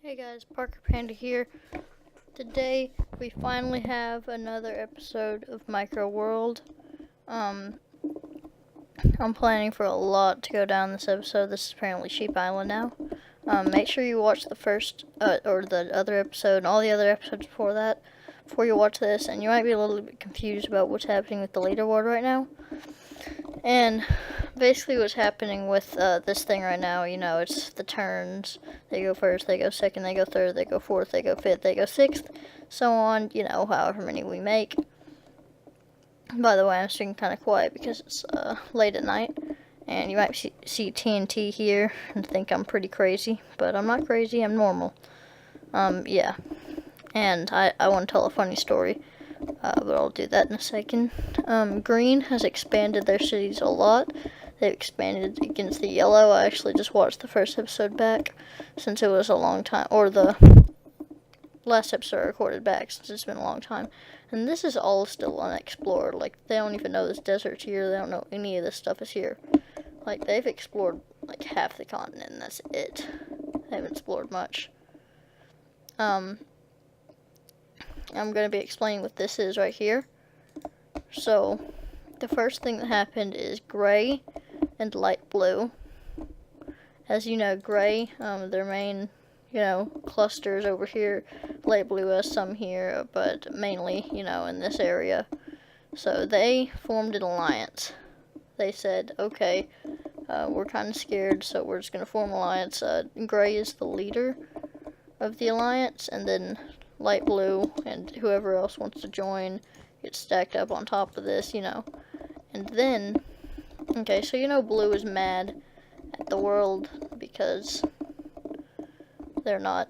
Hey guys, Parker Panda here. Today we finally have another episode of Micro World. I'm planning for a lot to go down this episode. This is apparently Sheep Island now. Make sure you watch the first or the other episode and all the other episodes before that before you watch this, and you might be a little bit confused about what's happening with the leaderboard right now. And basically what's happening with this thing right now, it's the turns. They go first, they go second, they go third, they go fourth, they go fifth, they go sixth, so on, however many we make. By the way, I'm speaking kind of quiet because it's late at night, and you might see TNT here and think I'm pretty crazy, but I'm not crazy, I'm normal. Yeah. And I want to tell a funny story. But I'll do that in a second. Green has expanded their cities a lot. They've expanded against the yellow. I actually just watched the first episode back since it was a long time, or the last episode I recorded back since it's been a long time. And this is all still unexplored. Like, they don't even know this desert's here. They don't know any of this stuff is here. Like, they've explored like half the continent and that's it. They haven't explored much. I'm going to be explaining what this is right here. So, the first thing that happened is gray and light blue. As you know, gray, their main, clusters over here. Light blue has some here, but mainly, in this area. So, they formed an alliance. They said, okay, we're kind of scared, so we're just going to form an alliance. Gray is the leader of the alliance, and then light blue and whoever else wants to join gets stacked up on top of this, And then, okay, so blue is mad at the world because they're not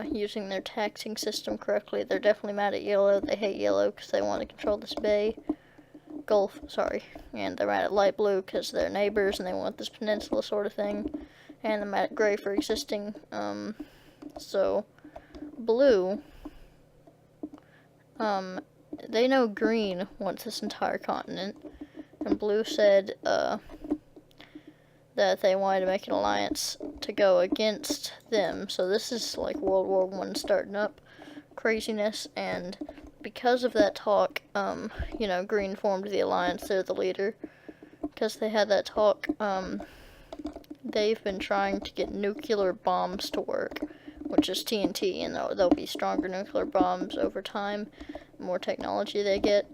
using their taxing system correctly. They're definitely mad at yellow. They hate yellow because they want to control this Gulf, and they're mad at light blue because they're neighbors and they want this peninsula sort of thing, and they're mad at gray for existing. So blue, they know green wants this entire continent, and blue said that they wanted to make an alliance to go against them. So this is like World War I starting up craziness, and because of that talk, green formed the alliance. They're the leader because they had that talk. They've been trying to get nuclear bombs to work, which is TNT, and there'll be stronger nuclear bombs over time, the more technology they get,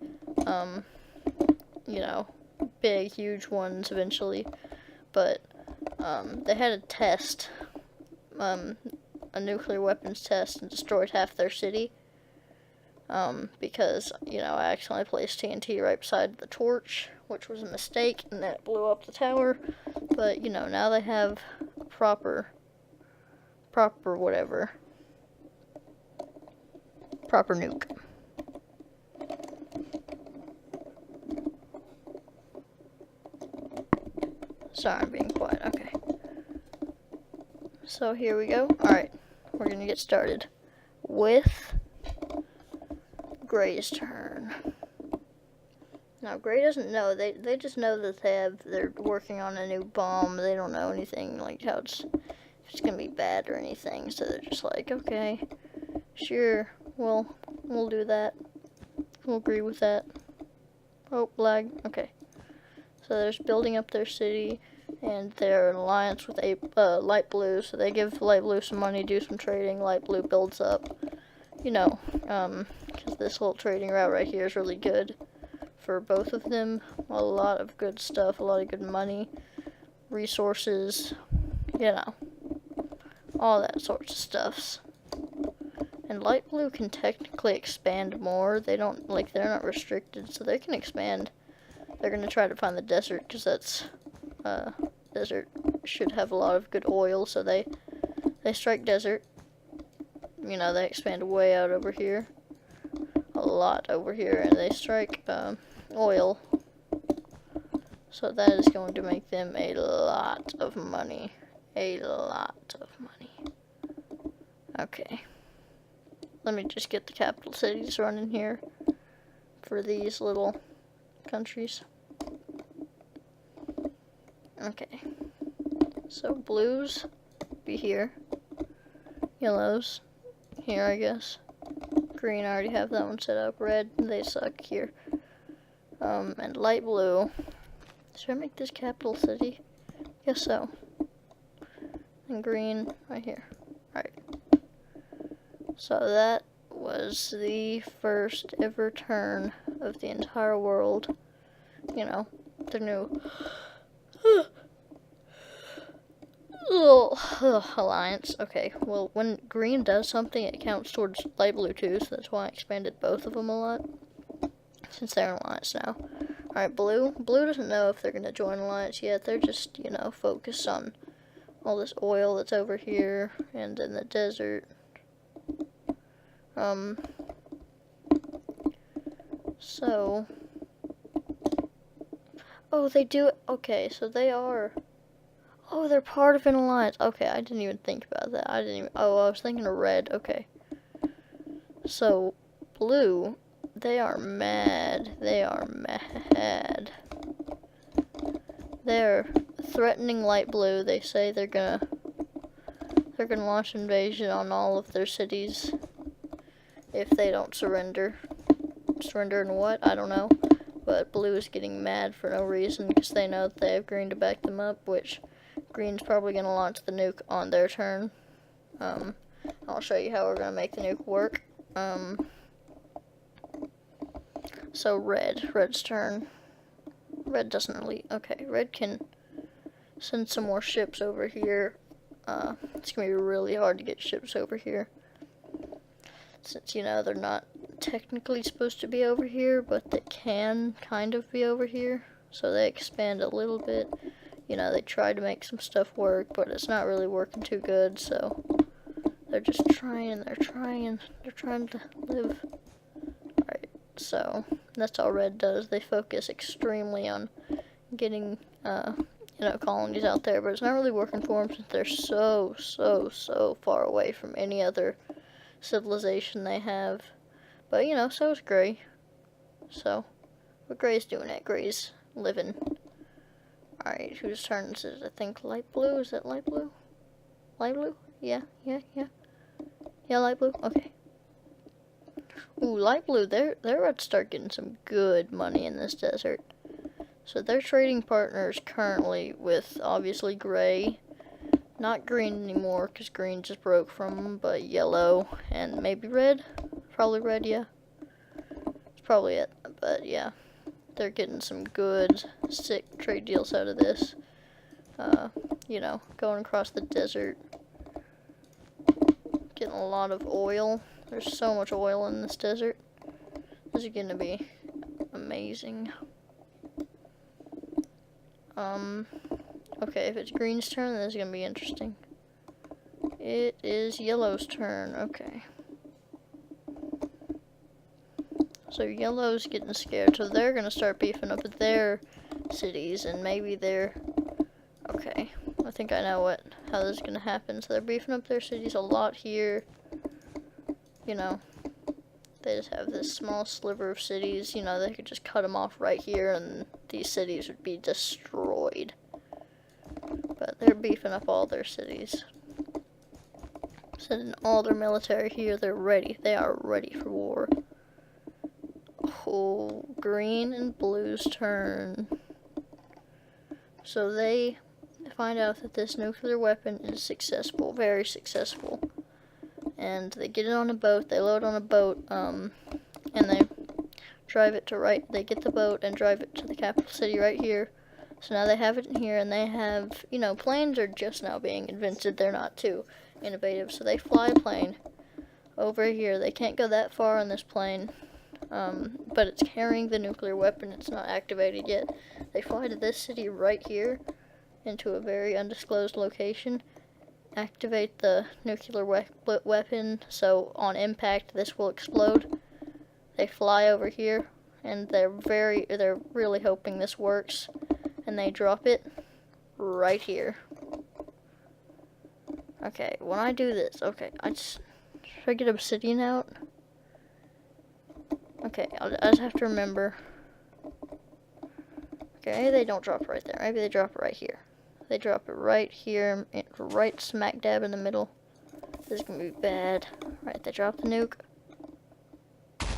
big, huge ones eventually, but, they had a test, a nuclear weapons test, and destroyed half their city, because, I accidentally placed TNT right beside the torch, which was a mistake, and that blew up the tower, but, now they have proper whatever. Proper nuke. Sorry, I'm being quiet. Okay. So here we go. Alright. We're gonna get started with Gray's turn. Now, Gray doesn't know. They just know that they're working on a new bomb. They don't know anything like how if it's gonna be bad or anything, so they're just like, okay, sure, we'll do that. We'll agree with that. Oh, lag. Okay. So they're just building up their city, and they're in alliance with light blue, so they give light blue some money, do some trading. Light blue builds up, because this whole trading route right here is really good for both of them. A lot of good stuff, a lot of good money, resources, all that sorts of stuffs. And light blue can technically expand more. They're not restricted, so they can expand. They're gonna try to find the desert, because desert should have a lot of good oil, so they strike desert. They expand way out over here. A lot over here, and they strike, oil. So that is going to make them a lot of money. A lot of money. Okay. Let me just get the capital cities running here for these little countries. Okay. So blues be here. Yellows here, I guess. Green, I already have that one set up. Red, they suck here. And light blue. Should I make this capital city? Guess so. And green, right here. Alright. So that was the first ever turn of the entire world. You know, the new alliance. Okay, well, when green does something, it counts towards light blue too, so that's why I expanded both of them a lot. Since they're in alliance now. Alright, blue. Blue doesn't know if they're going to join alliance yet. They're just, you know, focused on all this oil that's over here and in the desert. So. Oh, they do it. Okay, so they are. Oh, they're part of an alliance. Okay, I didn't even think about that. Oh, I was thinking of red. Okay. So, blue. They are mad. They are mad. They're threatening light blue. They say they're gonna launch invasion on all of their cities if they don't surrender. Surrender in what? I don't know. But blue is getting mad for no reason because they know that they have green to back them up, which green's probably gonna launch the nuke on their turn. I'll show you how we're gonna make the nuke work. So red's turn. Red doesn't really, okay, red can send some more ships over here. It's gonna be really hard to get ships over here. Since, you know, they're not technically supposed to be over here, but they can kind of be over here. So they expand a little bit. You know, they try to make some stuff work, but it's not really working too good, so they're just trying to live. Alright, so that's all red does. They focus extremely on getting, you know, colonies out there, but it's not really working for them since they're so far away from any other civilization they have. But, you know, so is Gray. So, what Gray's doing at Gray's living. Alright, whose turn is it? I think light blue. Is that light blue? Light blue? Yeah. Yeah, light blue? Okay. Ooh, light blue, they're about to start getting some good money in this desert. So they're trading partners currently with, obviously, Gray. Not green anymore, because green just broke from them, but yellow and maybe red? Probably red, yeah. That's probably it, but yeah. They're getting some good, sick trade deals out of this. You know, going across the desert. Getting a lot of oil. There's so much oil in this desert. This is gonna be amazing. Okay, if it's green's turn, then this is gonna be interesting. It is yellow's turn, okay. So yellow's getting scared, so they're gonna start beefing up their cities, and maybe they're... Okay, I think I know how this is gonna happen. So they're beefing up their cities a lot here. You know, they just have this small sliver of cities. You know, they could just cut them off right here, and these cities would be destroyed. But they're beefing up all their cities. Sending all their military here. They're ready. They are ready for war. Oh, green and blue's turn. So they find out that this nuclear weapon is successful, very successful. And they get it on a boat, they load on a boat, and they drive it to they get the boat and drive it to the capital city right here. So now they have it in here, and they have, you know, planes are just now being invented, they're not too innovative, so they fly a plane over here. They can't go that far on this plane. But it's carrying the nuclear weapon. It's not activated yet. They fly to this city right here into a very undisclosed location, activate the nuclear weapon, so on impact this will explode. They fly over here, and they're really hoping this works, and they drop it right here. Okay, when I do this, okay, should I get obsidian out? Okay, I just have to remember. Okay, maybe they don't drop it right there. Maybe they drop it right here. They drop it right here, right smack dab in the middle. This is gonna be bad. Right, they dropped the nuke.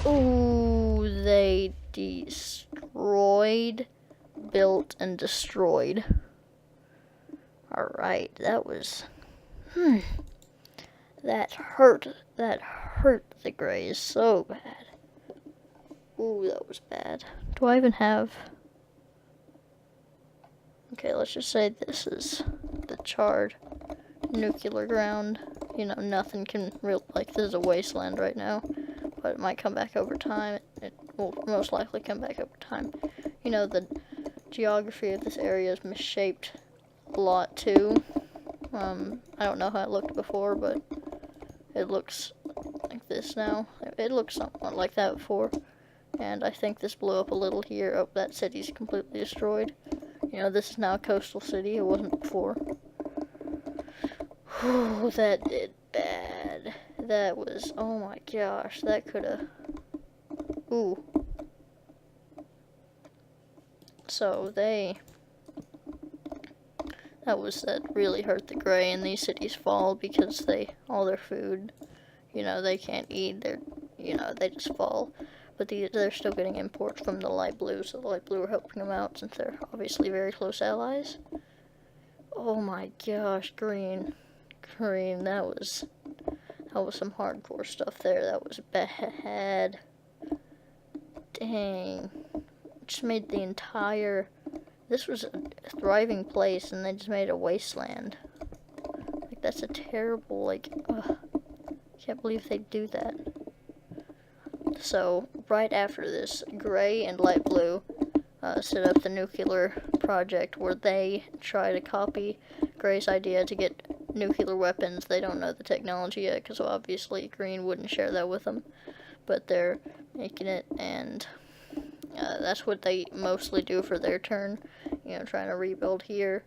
Ooh, they destroyed, built, and destroyed. Alright, that was... That hurt the Greys so bad. Ooh, that was bad. Do I even have... Okay, let's just say this is the charred nuclear ground. You know, nothing can real like this is a wasteland right now, but it might come back over time. It will most likely come back over time. You know, the geography of this area is misshaped a lot too. I don't know how it looked before, but it looks like this now. It looked somewhat like that before, and I think this blew up a little here. Oh, that city's completely destroyed. You know, this is now a coastal city. It wasn't before. Whew, that did bad. That was, oh my gosh, that could've, ooh. So that really hurt the Grey, and these cities fall because all their food, you know, they can't eat, they just fall. But they're still getting imports from the light blue, so the light blue are helping them out since they're obviously very close allies. Oh my gosh, green, that was some hardcore stuff there. That was bad. Dang. Just made this was a thriving place, and they just made a wasteland. Like, that's a terrible, like, can't believe they do that. So, right after this, Grey and Light Blue set up the nuclear project where they try to copy Grey's idea to get nuclear weapons. They don't know the technology yet, because obviously Green wouldn't share that with them. But they're making it, and that's what they mostly do for their turn. You know, trying to rebuild here.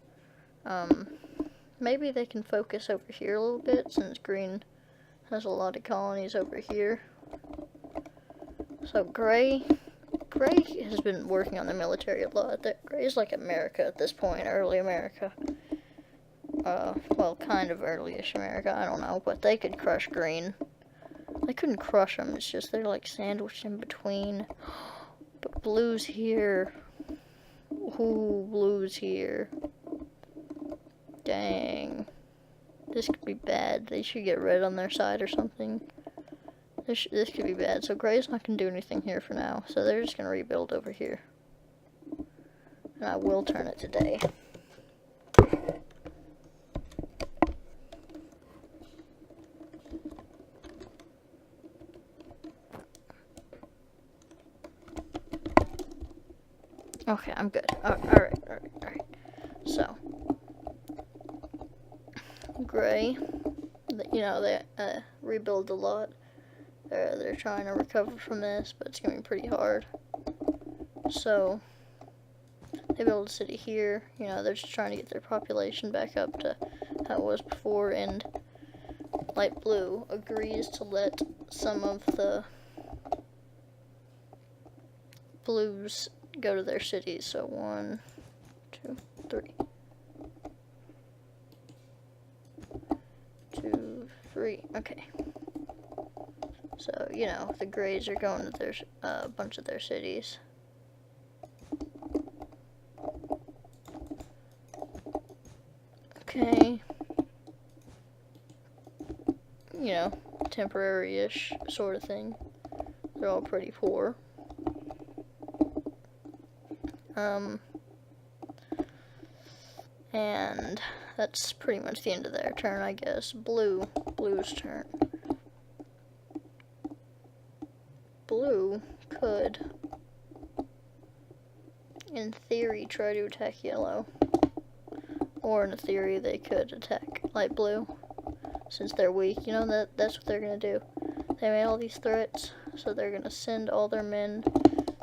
Maybe they can focus over here a little bit, since Green has a lot of colonies over here. So Grey has been working on their military a lot. Grey is like America at this point, early America. Well, kind of early-ish America, I don't know, but they could crush Green. They couldn't crush them, it's just they're like sandwiched in between. But Blue's here. Ooh, Blue's here. Dang. This could be bad. They should get red on their side or something. This could be bad. So Grey's not going to do anything here for now. So they're just going to rebuild over here. And I will turn it to day. Okay, I'm good. Alright. So, Grey, you know, they rebuild a lot. They're trying to recover from this, but it's going to be pretty hard. So, they build a city here. You know, they're just trying to get their population back up to how it was before, and Light Blue agrees to let some of the Blues go to their cities. So 1, 2, 3. 2, 3. Okay. So, you know, the Greys are going to their a bunch of their cities. Okay. You know, temporary-ish sort of thing. They're all pretty poor. And that's pretty much the end of their turn, I guess. Blue's turn. Blue could, in theory, try to attack yellow. Or in theory, they could attack light blue, since they're weak. You know, that's what they're gonna do. They made all these threats, so they're gonna send all their men.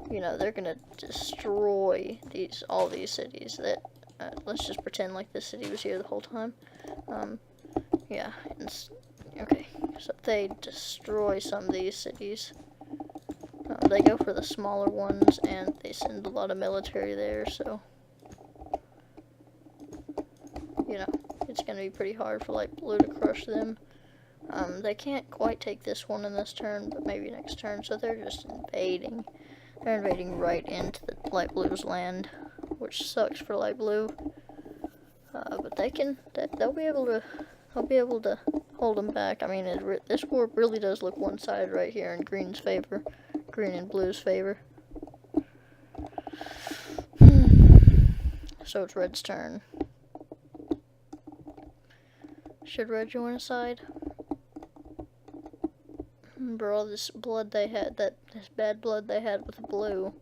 You know, they're gonna destroy all these cities. Let's just pretend like this city was here the whole time. Yeah, okay. So they destroy some of these cities. They go for the smaller ones, and they send a lot of military there, so, you know, it's gonna be pretty hard for Light Blue to crush them. They can't quite take this one in this turn, but maybe next turn, so they're just invading. They're invading right into the light blue's land, which sucks for light blue. But they'll be able to hold them back. I mean, this war really does look one-sided right here in green's favor, green and blue's favor. So it's red's turn. Should red join a side? Remember all this blood they had, this bad blood they had with blue.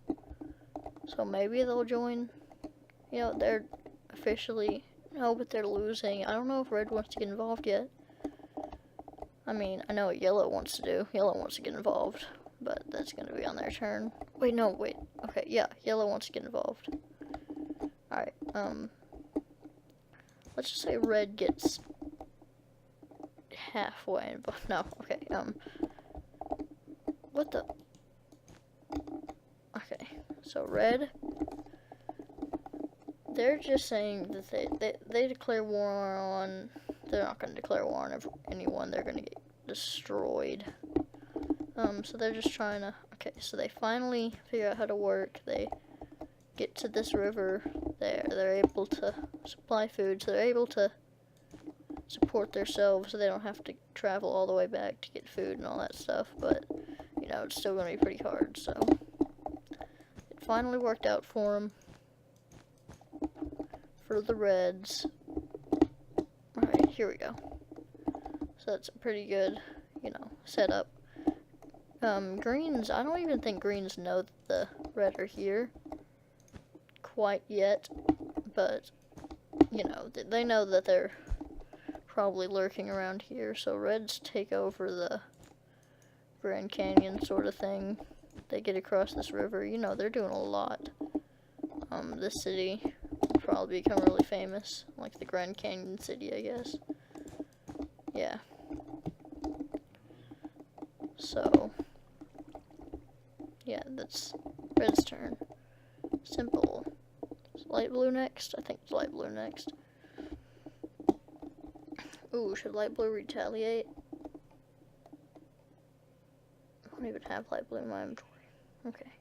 So maybe they'll join. You know, they're officially, no, but they're losing. I don't know if red wants to get involved yet. I mean, I know what yellow wants to do. Yellow wants to get involved, but that's going to be on their turn. Wait, no, wait. Okay, yeah, yellow wants to get involved. Alright, let's just say red gets halfway involved. No, okay, what the? Okay, so red, they're just saying that they declare war on, they're not going to declare war on anyone, they're going to get destroyed. So they're just trying to, okay, so they finally figure out how to work, they get to this river, they're able to supply food, so they're able to support themselves, so they don't have to travel all the way back to get food and all that stuff, but, you know, it's still going to be pretty hard, so it finally worked out for them, for the reds. Alright, here we go. So that's a pretty good, you know, setup. Greens, I don't even think greens know that the red are here quite yet, but, you know, they know that they're probably lurking around here, so reds take over the Grand Canyon sort of thing. They get across this river, you know, they're doing a lot. This city will probably become really famous, like the Grand Canyon City, I guess. Yeah. So, yeah, that's red's turn. Simple. Is light blue next? I think it's light blue next. Ooh, should light blue retaliate? I don't even have light blue in my inventory. Okay.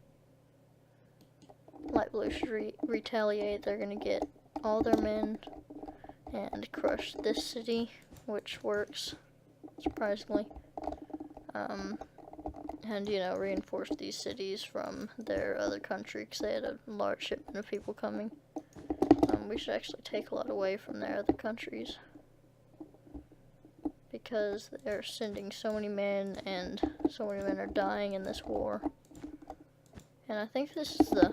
Light blue should retaliate. They're gonna get all their men and crush this city, which works, surprisingly. And, you know, reinforce these cities from their other country, because they had a large shipment of people coming. We should actually take a lot away from their other countries, because they're sending so many men, and so many men are dying in this war. And I think this is the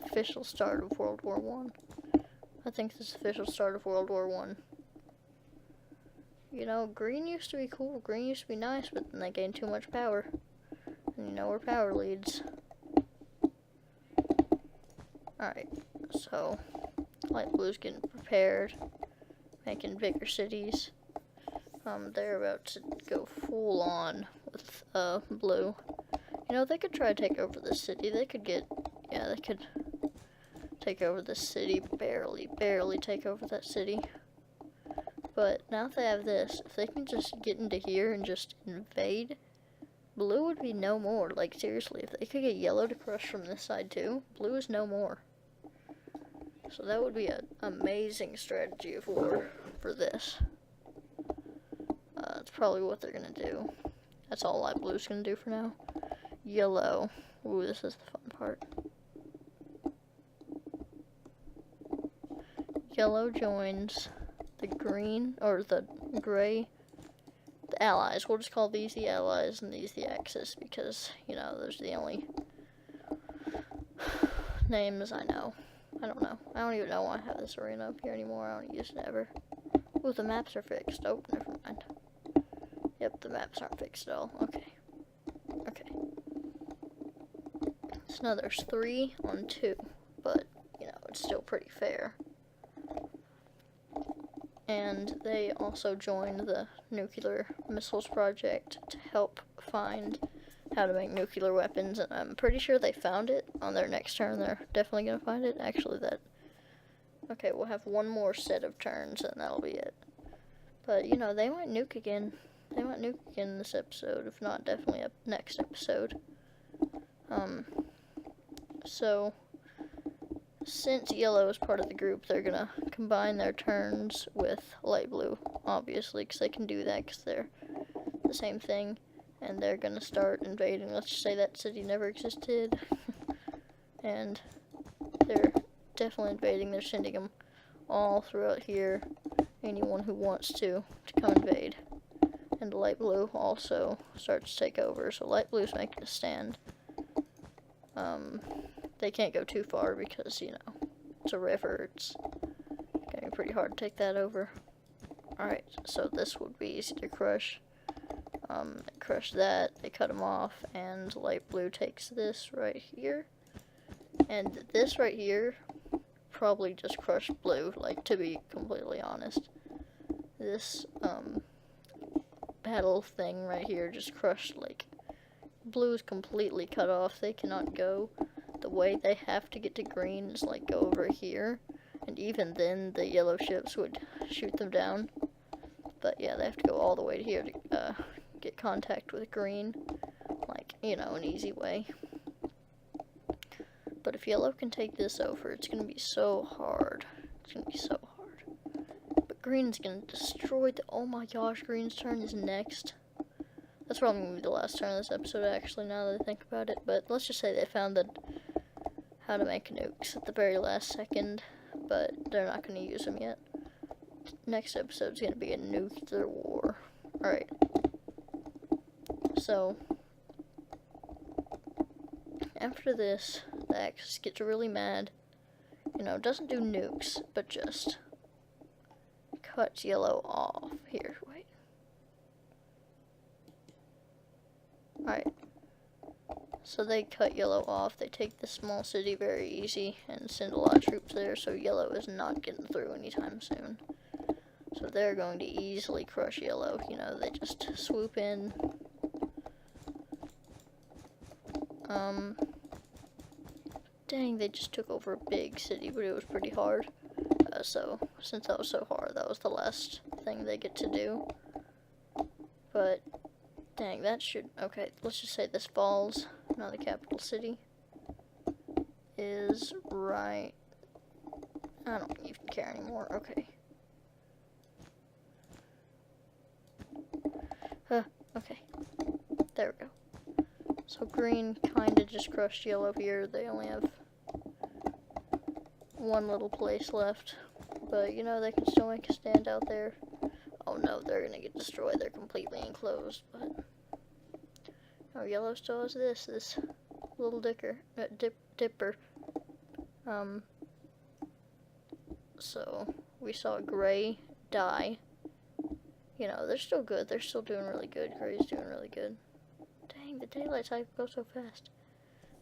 official start of World War I. I think this is the official start of World War I. You know, green used to be cool, green used to be nice, but then they gained too much power. And you know where power leads. Alright, so light blue's getting prepared, making bigger cities. They're about to go full on with blue. You know, they could try to take over the city. They could take over the city, barely take over that city. But now that they have this, if they can just get into here and just invade, blue would be no more. Like, seriously, if they could get yellow to crush from this side too, blue is no more. So that would be an amazing strategy of war for this. That's probably what they're gonna do. That's all light blue's gonna do for now. Yellow. Ooh, this is the fun part. Yellow joins the green, or the gray, the allies. We'll just call these the allies and these the axis, because, you know, those are the only names I know. I don't know. I don't even know why I have this arena up here anymore. I don't use it ever. Ooh, the maps are fixed. Oh, never mind. Yep, the maps aren't fixed at all. Okay. Okay. So now there's 3 on 2, but, you know, it's still pretty fair. And they also joined the nuclear missiles project to help find how to make nuclear weapons, and I'm pretty sure they found it on their next turn. They're definitely gonna find it. Actually, okay, we'll have one more set of turns, and that'll be it. But, you know, they might nuke again. they might nuke again this episode. If not, definitely up next episode. So since yellow is part of the group, they're gonna combine their turns with light blue, obviously, because they can do that because they're the same thing. And they're gonna start invading. Let's just say that city never existed. And they're definitely invading. They're sending them all throughout here. Anyone who wants to come invade. And light blue also starts to take over. So light blue's making a stand. They can't go too far because, you know, it's a river. It's gonna be pretty hard to take that over. Alright, so this would be easy to crush. Crush that, they cut them off, and light blue takes this right here. And this right here probably just crushed blue, like, to be completely honest. This, battle thing right here just crushed, like, blue is completely cut off. They cannot go. The way they have to get to green is, like, go over here. And even then, the yellow ships would shoot them down. But, yeah, they have to go all the way to here to, get contact with green. Like, you know, an easy way. But if yellow can take this over, it's gonna be so hard. It's gonna be so hard. But green's gonna destroy the... Oh my gosh, green's turn is next. That's probably gonna be the last turn of this episode, actually, now that I think about it. But let's just say they found how to make nukes at the very last second. But they're not gonna use them yet. Next episode's gonna be a nuclear war. Alright. So, after this, the Axis gets really mad. You know, doesn't do nukes, but just cuts yellow off. Here, wait. Alright. So they cut yellow off. They take the small city very easy and send a lot of troops there, so yellow is not getting through anytime soon. So they're going to easily crush yellow. You know, they just swoop in. Dang, they just took over a big city, but it was pretty hard. So, since that was so hard, that was the last thing they get to do. But, dang, that should... Okay, let's just say this falls. Now the capital city is right... I don't even care anymore. Okay. Okay. There we go. So green kinda just crushed yellow here. They only have one little place left. But, you know, they can still make a stand out there. Oh no, they're gonna get destroyed. They're completely enclosed, but... Oh, yellow still has this little dipper. So, we saw gray die. You know, they're still good. They're still doing really good. Gray's doing really good. Dang, the daylight cycle goes so fast.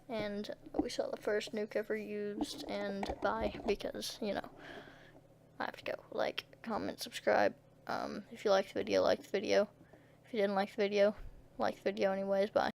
And we saw the first nuke ever used, and bye, because, you know, I have to go. Like, comment, subscribe. If you liked the video, like the video. If you didn't like the video, like the video anyways, bye.